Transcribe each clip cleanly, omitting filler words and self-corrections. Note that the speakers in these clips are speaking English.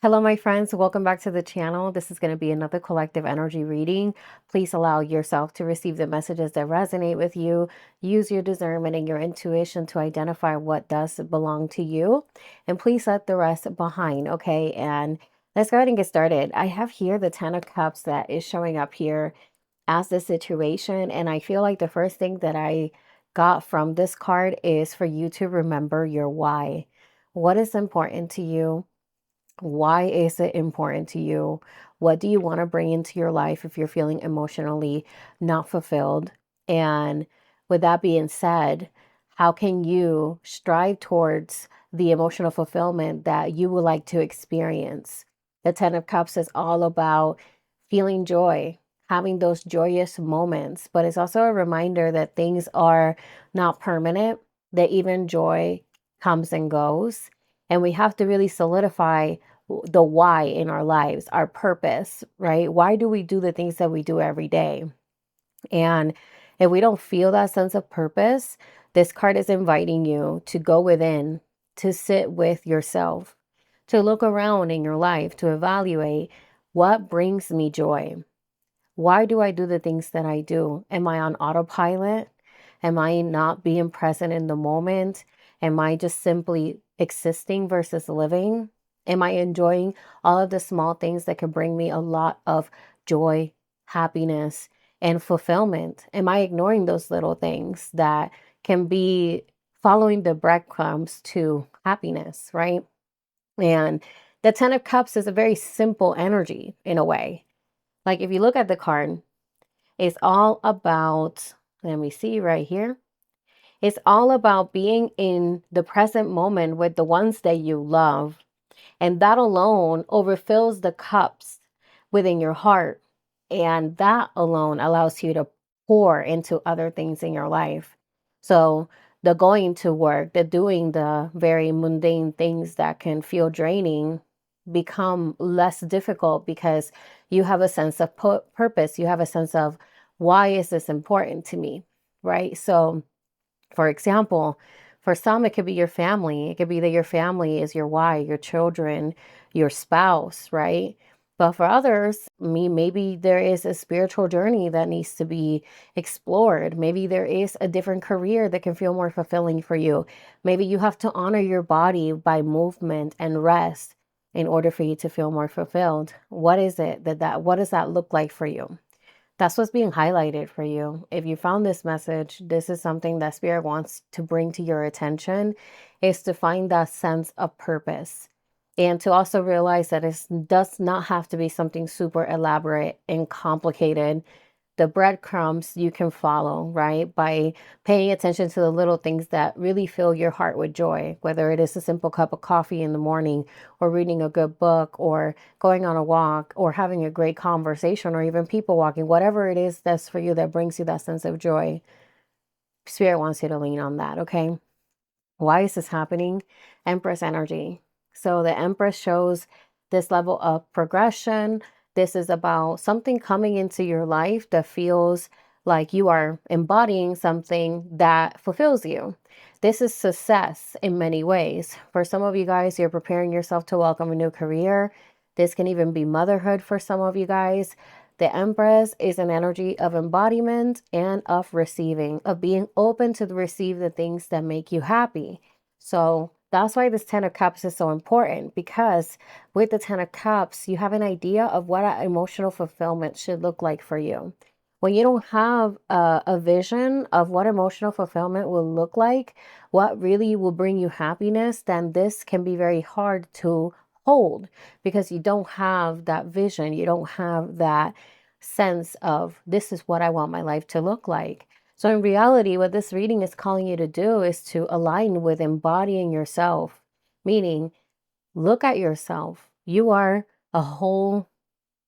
Hello, my friends. Welcome back to the channel. This is going to be another collective energy reading. Please allow yourself to receive the messages that resonate with you. Use your discernment and your intuition to identify what does belong to you. And please let the rest behind, okay? And let's go ahead and get started. I have here the Ten of Cups that is showing up here as the situation. And I feel like the first thing that I got from this card is for you to remember your why. What is important to you? Why is it important to you? What do you want to bring into your life if you're feeling emotionally not fulfilled? And with that being said, how can you strive towards the emotional fulfillment that you would like to experience? The Ten of Cups is all about feeling joy, having those joyous moments, but it's also a reminder that things are not permanent, that even joy comes and goes. And we have to really solidify the why in our lives, our purpose, right? Why do we do the things that we do every day? And if we don't feel that sense of purpose, this card is inviting you to go within, to sit with yourself, to look around in your life, to evaluate what brings me joy. Why do I do the things that I do? Am I on autopilot? Am I not being present in the moment? Am I just simply existing versus living? Am I enjoying all of the small things that can bring me a lot of joy, happiness, and fulfillment? Am I ignoring those little things that can be following the breadcrumbs to happiness, right? And the Ten of Cups is a very simple energy in a way. Like if you look at the card, it's all about, let me see right here. It's all about being in the present moment with the ones that you love. And that alone overfills the cups within your heart. And that alone allows you to pour into other things in your life. So the going to work, the doing the very mundane things that can feel draining become less difficult because you have a sense of purpose. You have a sense of why is this important to me, right? So for example, for some, it could be your family. It could be that your family is your why, your children, your spouse, right? But for others, maybe there is a spiritual journey that needs to be explored. Maybe there is a different career that can feel more fulfilling for you. Maybe you have to honor your body by movement and rest in order for you to feel more fulfilled. What is it what does that look like for you? That's what's being highlighted for you. If you found this message, this is something that Spirit wants to bring to your attention, is to find that sense of purpose. And to also realize that it does not have to be something super elaborate and complicated. The breadcrumbs you can follow, right? By paying attention to the little things that really fill your heart with joy, whether it is a simple cup of coffee in the morning, or reading a good book, or going on a walk, or having a great conversation, or even people walking, whatever it is that's for you that brings you that sense of joy. Spirit wants you to lean on that, okay? Why is this happening? Empress energy. So the Empress shows this level of progression. This is about something coming into your life that feels like you are embodying something that fulfills you. This is success in many ways. For some of you guys, you're preparing yourself to welcome a new career. This can even be motherhood for some of you guys. The Empress is an energy of embodiment and of receiving, of being open to receive the things that make you happy. So that's why this Ten of Cups is so important, because with the Ten of Cups, you have an idea of what emotional fulfillment should look like for you. When you don't have a vision of what emotional fulfillment will look like, what really will bring you happiness, then this can be very hard to hold because you don't have that vision. You don't have that sense of this is what I want my life to look like. So in reality, what this reading is calling you to do is to align with embodying yourself, meaning look at yourself. You are a whole,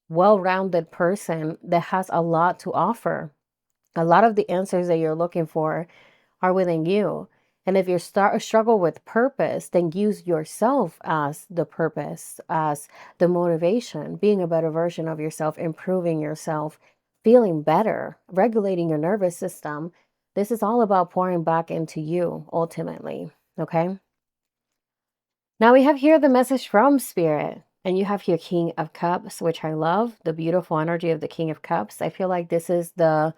well-rounded person that has a lot to offer. A lot of the answers that you're looking for are within you. And if you start struggle with purpose, then use yourself as the purpose, as the motivation, being a better version of yourself, improving yourself, feeling better, regulating your nervous system. This is all about pouring back into you ultimately. Okay. Now we have here the message from Spirit. And you have your King of Cups, which I love, the beautiful energy of the King of Cups. I feel like this is the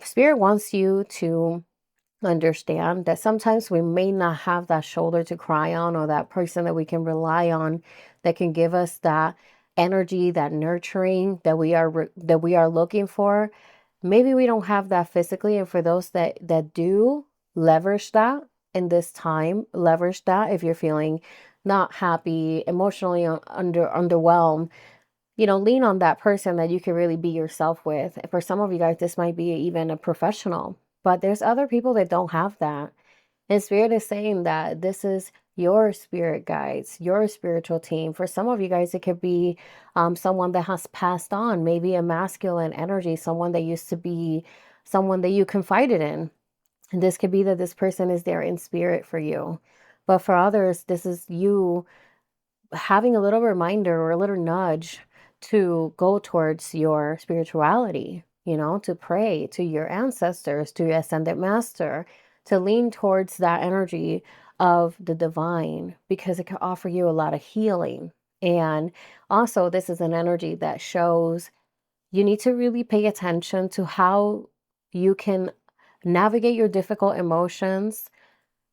Spirit wants you to understand that sometimes we may not have that shoulder to cry on, or that person that we can rely on, that can give us that energy, that nurturing that we are looking for. Maybe we don't have that physically, and for those that do, leverage that in this time. Leverage that if you're feeling not happy, emotionally underwhelmed, lean on that person that you can really be yourself with. For some of you guys, this might be even a professional, but there's other people that don't have that. And Spirit is saying that this is your spirit guides, your spiritual team. For some of you guys, it could be someone that has passed on, maybe a masculine energy, someone that used to be someone that you confided in. And this could be that this person is there in spirit for you. But for others, this is you having a little reminder or a little nudge to go towards your spirituality, to pray to your ancestors, to your ascended master, to lean towards that energy of the divine, because it can offer you a lot of healing. And also, this is an energy that shows you need to really pay attention to how you can navigate your difficult emotions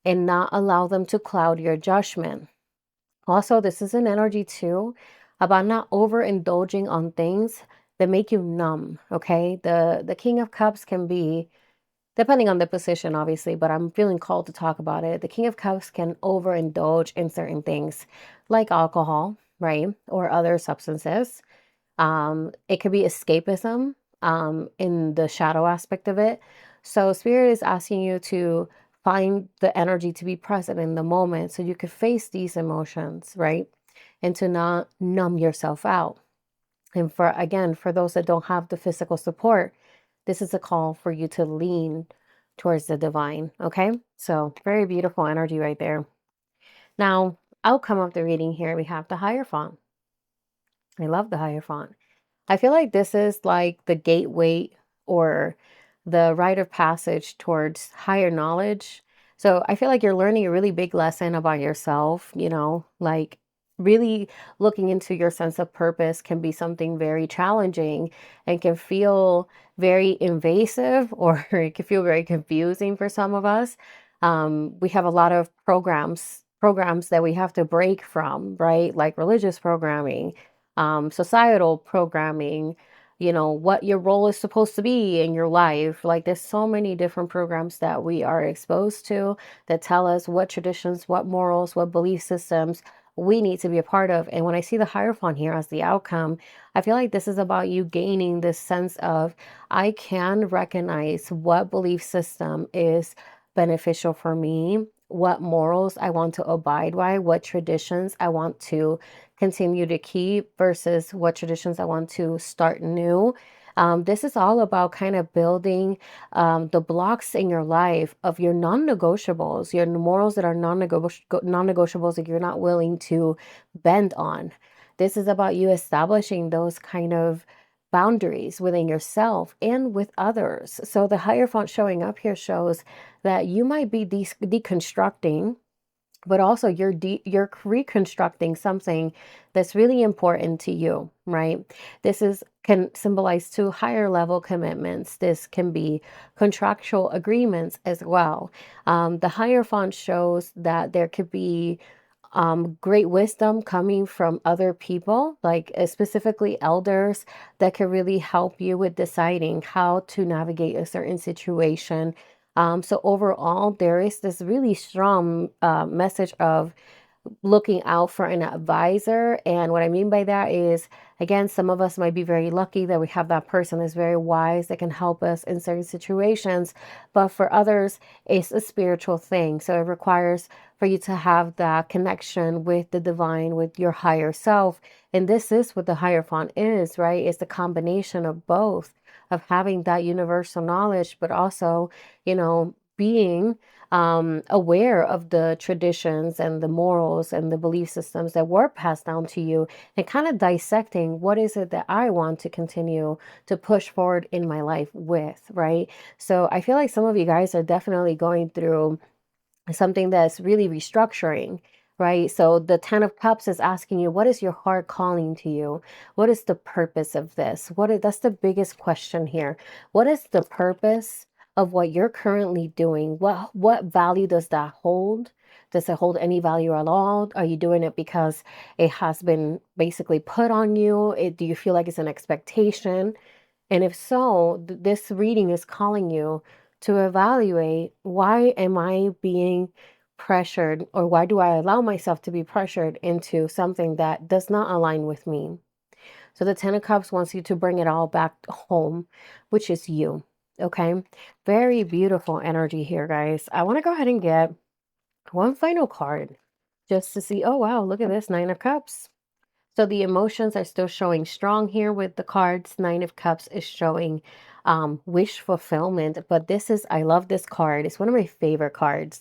and not allow them to cloud your judgment. Also, this is an energy too about not overindulging on things that make you numb, okay? The King of Cups can be, depending on the position obviously, but I'm feeling called to talk about it. The King of Cups can overindulge in certain things like alcohol, right? Or other substances. It could be escapism in the shadow aspect of it. So Spirit is asking you to find the energy to be present in the moment so you could face these emotions, right? And to not numb yourself out. And for, again, for those that don't have the physical support, this is a call for you to lean towards the divine, okay? So very beautiful energy right there. Now, outcome of the reading here, we have the Hierophant. I love the Hierophant. I feel like this is like the gateway or the rite of passage towards higher knowledge. So I feel like you're learning a really big lesson about yourself, like really looking into your sense of purpose can be something very challenging and can feel very invasive, or it can feel very confusing for some of us. We have a lot of programs that we have to break from, right? Like religious programming, societal programming, what your role is supposed to be in your life. Like there's so many different programs that we are exposed to that tell us what traditions, what morals, what belief systems we need to be a part of. And when I see the Hierophant here as the outcome, I feel like this is about you gaining this sense of, I can recognize what belief system is beneficial for me, what morals I want to abide by, what traditions I want to continue to keep versus what traditions I want to start new. This is all about kind of building the blocks in your life of your non-negotiables, your morals that are non-negotiables that you're not willing to bend on. This is about you establishing those kind of boundaries within yourself and with others. So the Hierophant showing up here shows that you might be deconstructing, but also you're reconstructing something that's really important to you, right? This is can symbolize two higher level commitments. This can be contractual agreements as well. The Hierophant shows that there could be great wisdom coming from other people, like specifically elders, that can really help you with deciding how to navigate a certain situation. So overall, there is this really strong message of looking out for an advisor. And what I mean by that is, again, some of us might be very lucky that we have that person that's very wise that can help us in certain situations. But for others, it's a spiritual thing. So it requires for you to have that connection with the divine, with your higher self. And this is what the Hierophant is, right? It's the combination of both, of having that universal knowledge, but also, being aware of the traditions and the morals and the belief systems that were passed down to you, and kind of dissecting what is it that I want to continue to push forward in my life with, right? So I feel like some of you guys are definitely going through something that's really restructuring. right? So the 10 of cups is asking you, what is your heart calling to you? What is the purpose of this? That's the biggest question here. What is the purpose of what you're currently doing? What value does that hold? Does it hold any value at all? Are you doing it because it has been basically put on you? Do you feel like it's an expectation? And if so, this reading is calling you to evaluate, why am I being pressured, or why do I allow myself to be pressured into something that does not align with me? So the 10 of Cups wants you to bring it all back home, which is you. Okay. Very beautiful energy here, guys. I want to go ahead and get one final card just to see. Oh, wow. Look at this, 9 of Cups. So the emotions are still showing strong here with the cards. 9 of Cups is showing wish fulfillment. But I love this card. It's one of my favorite cards,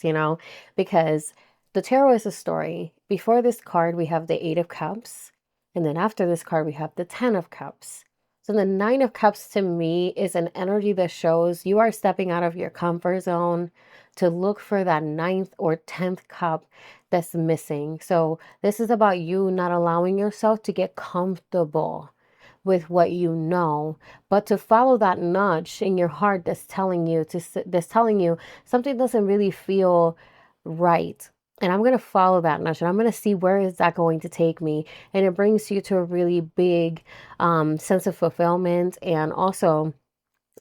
because the tarot is a story. Before this card, we have the 8 of Cups. And then after this card, we have the 10 of Cups. So the 9 of Cups to me is an energy that shows you are stepping out of your comfort zone to look for that ninth or 10th cup that's missing. So this is about you not allowing yourself to get comfortable with what you know, but to follow that nudge in your heart that's telling you something doesn't really feel right. And I'm going to follow that nudge and I'm going to see where is that going to take me. And it brings you to a really big sense of fulfillment, and also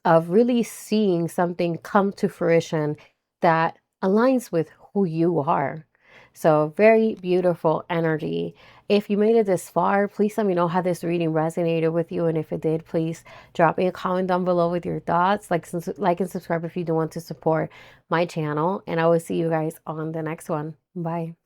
of really seeing something come to fruition that aligns with who you are. So, very beautiful energy. If you made it this far, please let me know how this reading resonated with you. And if it did, please drop me a comment down below with your thoughts. Like and subscribe if you do want to support my channel. And I will see you guys on the next one. Bye.